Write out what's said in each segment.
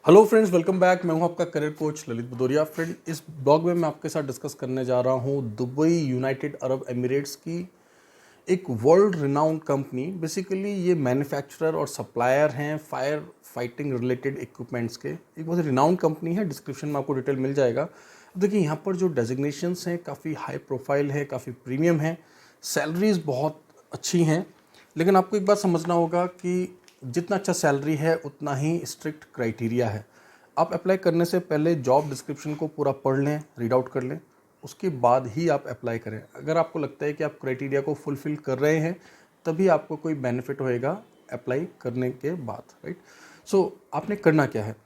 Hello friends, welcome back. मैं हूं आपका career coach Lalit Bhadauria. Friend, इस ब्लॉग में मैं आपके साथ डिस्कस करने जा रहा हूं दुबई यूनाइटेड अरब एमिरेट्स की एक वर्ल्ड रिनाउंड कंपनी। बेसिकली ये मैन्युफैक्चरर और सप्लायर हैं फायर फाइटिंग रिलेटेड इक्विपमेंट्स के। एक बहुत रिनाउंड कंपनी है। डिस्क्रिप्शन में आपको डिटेल मिल जाएगा। अब देखिए, यहाँ पर जो डेजिग्नेशंस हैं काफ़ी हाई प्रोफाइल है, काफ़ी प्रीमियम है, सैलरीज बहुत अच्छी हैं। लेकिन आपको एक बात समझना होगा कि जितना अच्छा सैलरी है उतना ही स्ट्रिक्ट क्राइटेरिया है। आप अप्लाई करने से पहले जॉब डिस्क्रिप्शन को पूरा पढ़ लें, रीड आउट कर लें, उसके बाद ही आप अप्लाई करें। अगर आपको लगता है कि आप क्राइटेरिया को फुलफ़िल कर रहे हैं, तभी आपको कोई बेनिफिट होएगा अप्लाई करने के बाद, राइट। सो आपने करना क्या है,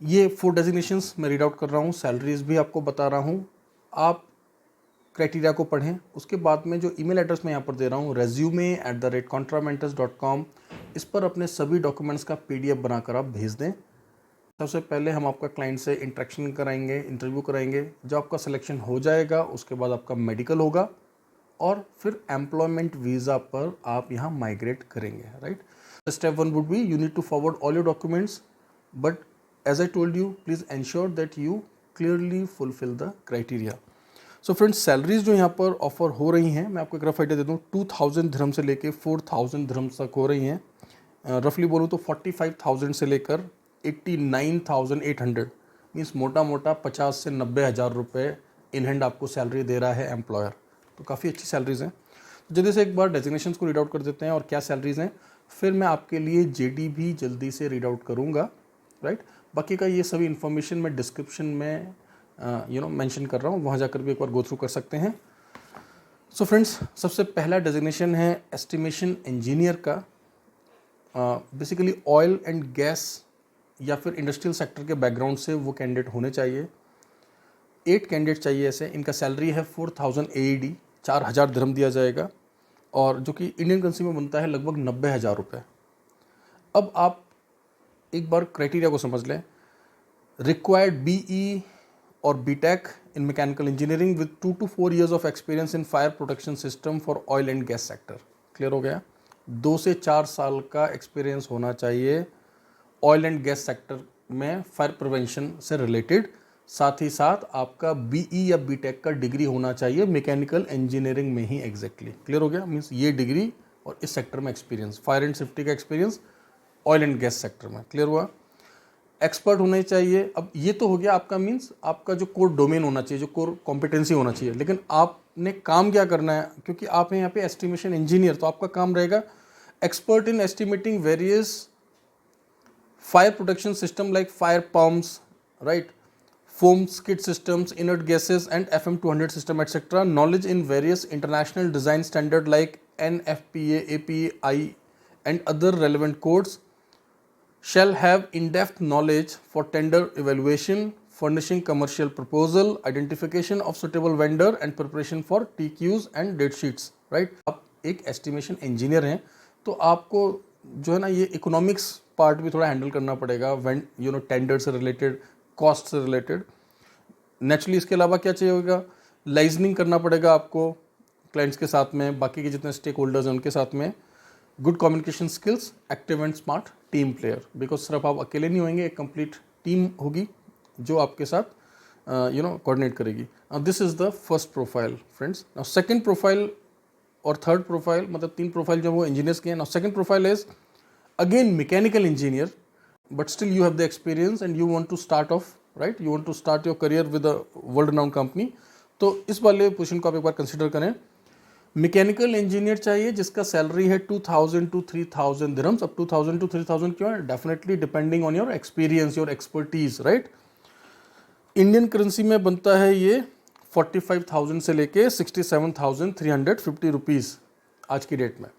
ये 4 डेजिग्नेशंस मैं रीड आउट कर रहा हूँ, सैलरीज भी आपको बता रहा हूँ। आप क्राइटेरिया को पढ़ें। उसके बाद में जो ईमेल एड्रेस मैं यहाँ पर दे रहा हूँ, resume@contramentors.com, इस पर अपने सभी डॉक्यूमेंट्स का PDF बनाकर आप भेज दें। सबसे पहले हम आपका क्लाइंट से इंटरेक्शन कराएंगे, इंटरव्यू कराएंगे। जब आपका सिलेक्शन हो जाएगा उसके बाद आपका मेडिकल होगा और फिर एम्प्लॉयमेंट वीज़ा पर आप यहाँ माइग्रेट करेंगे, right. Step 1 would be you need to forward all your documents, but as I told you, please ensure that you clearly fulfil the criteria. So friends, salaries जो यहाँ पर ऑफर हो रही हैं, मैं आपको एक रफ आइडिया दे दूँ, 2000 दिरहम से लेके 4000 दिरहम तक हो रही हैं। रफली बोलूँ तो 45,000 से लेकर 89,800, मीन्स मोटा मोटा 50 से 90,000 रुपये इन हैंड आपको सैलरी दे रहा है एम्प्लॉयर। तो काफ़ी अच्छी सैलरीज हैं। जल्दी से एक बार डेजिग्नेशंस को रीड आउट कर देते हैं और क्या सैलरीज हैं, फिर मैं आपके लिए JD भी जल्दी से रीड आउट करूँगा, राइट। बाकी का ये सभी इन्फॉर्मेशन मैं डिस्क्रिप्शन में मेंशन कर रहा हूँ, वहाँ जाकर भी एक बार गो थ्रू कर सकते हैं। सो फ्रेंड्स, सबसे पहला डेजिग्नेशन है एस्टिमेशन इंजीनियर का। बेसिकली ऑयल एंड गैस या फिर इंडस्ट्रियल सेक्टर के बैकग्राउंड से वो कैंडिडेट होने चाहिए। 8 कैंडिडेट चाहिए ऐसे। इनका सैलरी है 4000 AED, 4000 दिरहम दिया जाएगा, और जो कि इंडियन करेंसी में बनता है लगभग 90,000 रुपये। अब आप एक बार क्राइटेरिया को समझ लें। रिक्वायर्ड BE और BTech in mechanical engineering with 2 to 4 years of experience in fire protection system for oil and gas sector। Clear हो गया। 2 से 4 साल का एक्सपीरियंस होना चाहिए ऑयल एंड गैस सेक्टर में फायर प्रिवेंशन से रिलेटेड। साथ ही साथ आपका BE या BTech का डिग्री होना चाहिए मैकेनिकल इंजीनियरिंग में ही। एग्जैक्टली क्लियर हो गया। मीन्स ये डिग्री और इस सेक्टर में एक्सपीरियंस, फायर एंड सेफ्टी का experience oil and gas sector में। क्लियर हुआ। एक्सपर्ट होने चाहिए। अब ये तो हो गया आपका, मीन्स आपका जो कोर डोमेन होना चाहिए, जो कोर कॉम्पिटेंसी होना चाहिए। लेकिन आपने काम क्या करना है, क्योंकि आप हैं यहाँ पे एस्टिमेशन इंजीनियर, तो आपका काम रहेगा expert in estimating various fire protection system like fire pumps, right, foam skid systems, inert gases and FM200 system etc. Knowledge in various international design standard like NFPA, API and other relevant codes. Shall have in-depth knowledge for tender evaluation, furnishing commercial proposal, identification of suitable vendor and preparation for TQs and date sheets, right। आप एक estimation engineer हैं, तो आपको जो है ना ये economics part भी थोड़ा हैंडल करना पड़ेगा, टेंडर से रिलेटेड, कॉस्ट से रिलेटेड। नेचुरली इसके अलावा क्या चाहिए होगा, लाइजनिंग करना पड़ेगा आपको क्लाइंट्स के साथ में, बाकी के जितने स्टेक होल्डर्स हैं उनके साथ में। Good communication skills, active and smart team player, because सिर्फ आप अकेले नहीं होंगे, एक कंप्लीट टीम होगी जो आपके साथ कोऑर्डिनेट करेगी। This is the first profile friends. Now second profile और थर्ड प्रोफाइल, मतलब 3 प्रोफाइल जो वो इंजीनियर्स के हैं। Now second profile is again mechanical engineer, but still you have the experience and you want to start off, right, you want to start your career with a world renowned company। तो इस वाले position को आप एक बार consider करें। Mechanical engineer चाहिए जिसका salary है 2000 to 3000 दिरहम्स। अब 2000 to 3000 क्यों है, definitely depending on your experience, your expertise, right. Indian currency में बनता है ये 45,000 से लेके 67,350 रुपीज़ आज की डेट में।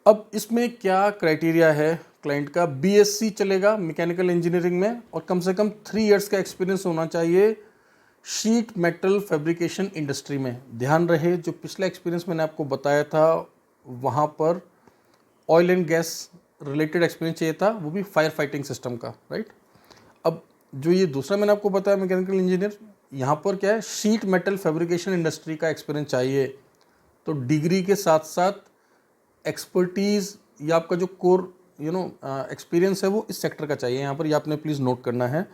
अब इसमें क्या क्राइटेरिया है क्लाइंट का, BSc चलेगा मैकेनिकल इंजीनियरिंग में, और कम से कम 3 इयर्स का एक्सपीरियंस होना चाहिए शीट मेटल फैब्रिकेशन इंडस्ट्री में। ध्यान रहे, जो पिछला एक्सपीरियंस मैंने आपको बताया था वहाँ पर oil and gas related experience चाहिए था, वो भी फायर फाइटिंग सिस्टम का, राइट। अब जो ये दूसरा मैंने आपको बताया मैकेनिकल इंजीनियर, यहाँ पर क्या है, शीट मेटल फैब्रिकेशन इंडस्ट्री का एक्सपीरियंस चाहिए। तो डिग्री के साथ साथ एक्सपर्टीज़ या आपका जो कोर एक्सपीरियंस है वो इस सेक्टर का चाहिए यहाँ पर, ये आपने प्लीज़ नोट करना है।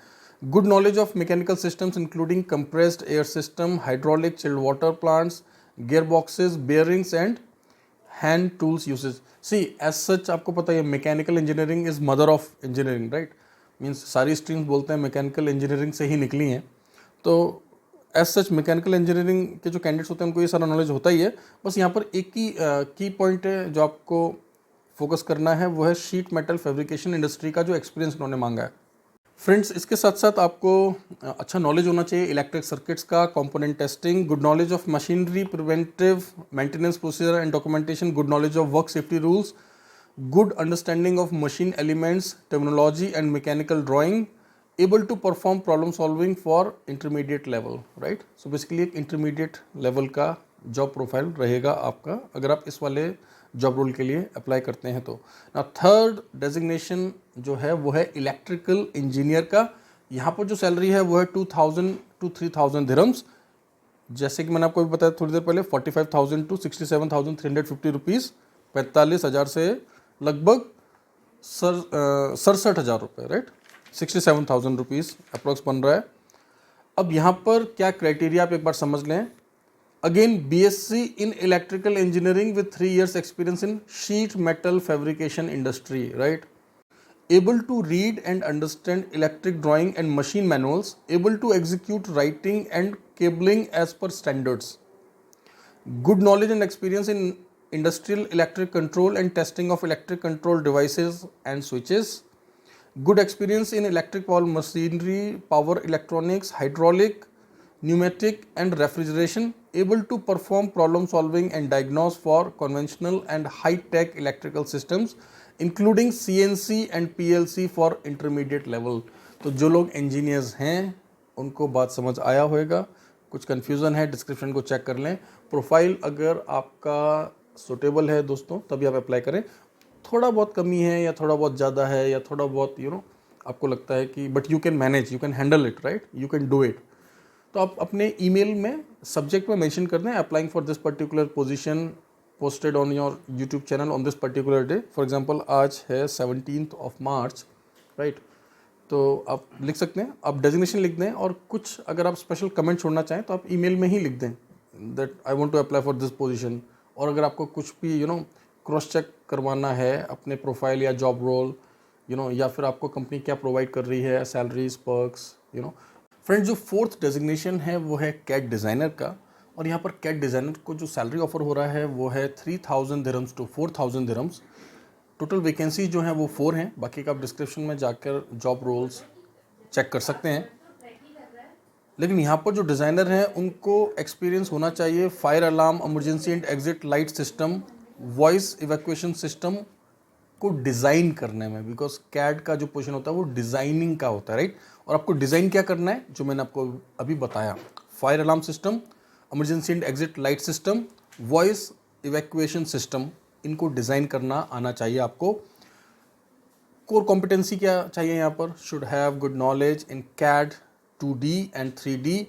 Good knowledge of mechanical systems including compressed air system, hydraulic, chilled water plants, gear boxes, bearings and hand tools usage. See as such आपको पता है mechanical engineering is mother of engineering, right. Means सारी streams बोलते हैं mechanical engineering से ही निकली हैं। तो एज सच मैकेनिकल इंजीनियरिंग के जो कैंडिडेट्स होते हैं उनको ये सारा नॉलेज होता ही है। बस यहाँ पर एक ही की पॉइंट है जो आपको फोकस करना है, वो है शीट मेटल फैब्रिकेशन इंडस्ट्री का जो एक्सपीरियंस उन्होंने मांगा है। फ्रेंड्स, इसके साथ साथ आपको अच्छा नॉलेज होना चाहिए इलेक्ट्रिक सर्किट्स का, component testing, good knowledge of machinery, preventive maintenance procedure and documentation, good knowledge of work safety rules, good understanding of machine elements, terminology and mechanical drawing, able to perform problem solving for intermediate level, right? So basically एक intermediate level का job profile रहेगा आपका अगर आप इस वाले job role के लिए apply करते हैं तो। Now third designation जो है वो है electrical engineer का। यहाँ पर जो salary है वो है 2000 to 3000 dirhams, जैसे कि मैंने आपको भी बताया थोड़ी देर पहले 45,000 to 67,350 रुपीज़, 45,000 से लगभग 67,000 रुपये, राइट, 67,000 रुपीज़ अप्रॉक्स बन रहा है। अब यहाँ पर क्या क्राइटेरिया आप एक बार समझ लें। Again BSc in electrical engineering with 3 years experience in sheet metal fabrication industry, right, able to read and understand electric drawing and machine manuals, able to execute writing and cabling as per standards, good knowledge and experience in industrial electric control and testing of electric control devices and switches, good experience in electric power machinery, power electronics, hydraulic, pneumatic and refrigeration, able to perform problem solving and diagnose for conventional and high tech electrical systems including CNC and PLC for intermediate level। तो जो लोग engineers हैं उनको बात समझ आया होगा, कुछ कन्फ्यूज़न है डिस्क्रिप्शन को चेक कर लें। प्रोफाइल अगर आपका सुटेबल है दोस्तों तभी आप अप्लाई करें। थोड़ा बहुत कमी है या थोड़ा बहुत ज़्यादा है या थोड़ा बहुत आपको लगता है कि but you can manage, you can handle it, right, you can do it, तो आप अपने ईमेल में सब्जेक्ट में मेंशन कर दें applying for this particular position posted on your YouTube channel on this particular day. For example आज है 17 मार्च, right, तो आप लिख सकते हैं, आप डेजिग्नेशन लिख दें और कुछ अगर आप स्पेशल कमेंट छोड़ना चाहें तो आप ईमेल में ही लिख दें that I want to apply for this position. और अगर आपको कुछ भी क्रॉस चेक करवाना है अपने प्रोफाइल या जॉब रोल या फिर आपको कंपनी क्या प्रोवाइड कर रही है, सैलरीज, पर्क्स, फ्रेंड्स, जो फोर्थ डेजिग्नेशन है वो है कैड डिज़ाइनर का। और यहाँ पर कैड डिज़ाइनर को जो सैलरी ऑफर हो रहा है वो है 3,000 dirhams to 4,000 dirhams। Total vacancy जो है वो 4 हैं, बाकी का आप डिस्क्रिप्शन में जाकर जॉब रोल्स चेक कर सकते हैं। लेकिन यहाँ पर जो डिज़ाइनर हैं उनको एक्सपीरियंस होना चाहिए fire alarm, emergency and exit light system, voice evacuation system को डिज़ाइन करने में, बिकॉज कैड का जो पोजीशन होता है वो डिज़ाइनिंग का होता है, राइट। और आपको डिज़ाइन क्या करना है जो मैंने आपको अभी बताया, fire alarm system, emergency and exit light system, voice evacuation system, इनको डिज़ाइन करना आना चाहिए आपको। कोर कॉम्पिटेंसी क्या चाहिए यहाँ पर, should have good knowledge in CAD 2D and 3D,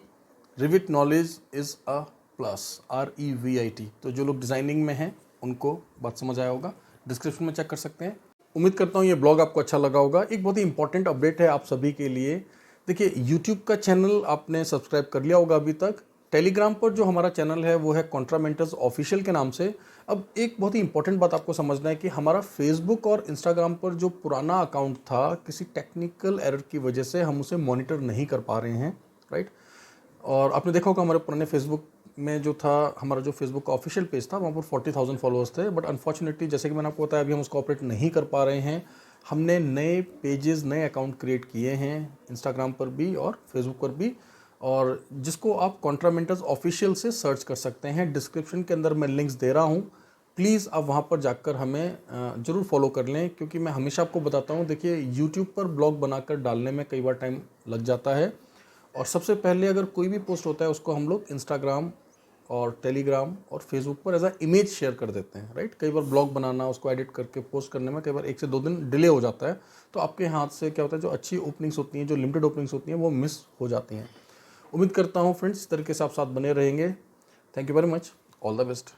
Revit knowledge is a plus, REVIT। तो जो लोग डिज़ाइनिंग में हैं उनको बात समझ आया होगा, डिस्क्रिप्शन में चेक कर सकते हैं। उम्मीद करता हूँ ये ब्लॉग आपको अच्छा लगा होगा। एक बहुत ही इंपॉर्टेंट अपडेट है आप सभी के लिए। देखिए, यूट्यूब का चैनल आपने सब्सक्राइब कर लिया होगा अभी तक। टेलीग्राम पर जो हमारा चैनल है वो है कॉन्ट्रा मेंटर्स ऑफिशियल के नाम से। अब एक बहुत ही इंपॉर्टेंट बात आपको समझना है कि हमारा फेसबुक और इंस्टाग्राम पर जो पुराना अकाउंट था, किसी टेक्निकल एरर की वजह से हम उसे मॉनिटर नहीं कर पा रहे हैं, राइट। और आपने देखा होगा हमारे पुराने फेसबुक में जो था, हमारा जो फेसबुक का ऑफिशियल पेज था वहाँ पर 40,000 फॉलोअर्स थे, बट अनफॉर्चुनेटली जैसे कि मैंने आपको बताया अभी हम उसको ऑपरेट नहीं कर पा रहे हैं। हमने नए पेजेस, नए अकाउंट क्रिएट किए हैं इंस्टाग्राम पर भी और फेसबुक पर भी, और जिसको आप कॉन्ट्रा मेंटर्स ऑफिशियल से सर्च कर सकते हैं। डिस्क्रिप्शन के अंदर मैं लिंक्स दे रहा हूँ, प्लीज़ आप वहाँ पर जाकर हमें ज़रूर फॉलो कर लें, क्योंकि मैं हमेशा आपको बताता हूँ, देखिए यूट्यूब पर ब्लॉग बनाकर डालने में कई बार टाइम लग जाता है, और सबसे पहले अगर कोई भी पोस्ट होता है उसको हम लोग इंस्टाग्राम और टेलीग्राम और फेसबुक पर एज अ इमेज शेयर कर देते हैं, राइट। कई बार ब्लॉग बनाना, उसको एडिट करके पोस्ट करने में कई बार 1 से 2 दिन डिले हो जाता है, तो आपके हाथ से क्या होता है, जो अच्छी ओपनिंग्स होती हैं, जो लिमिटेड ओपनिंग्स होती हैं, वो मिस हो जाती हैं। उम्मीद करता हूँ फ्रेंड्स इस तरीके से आप साथ बने रहेंगे। Thank you very much, all the best.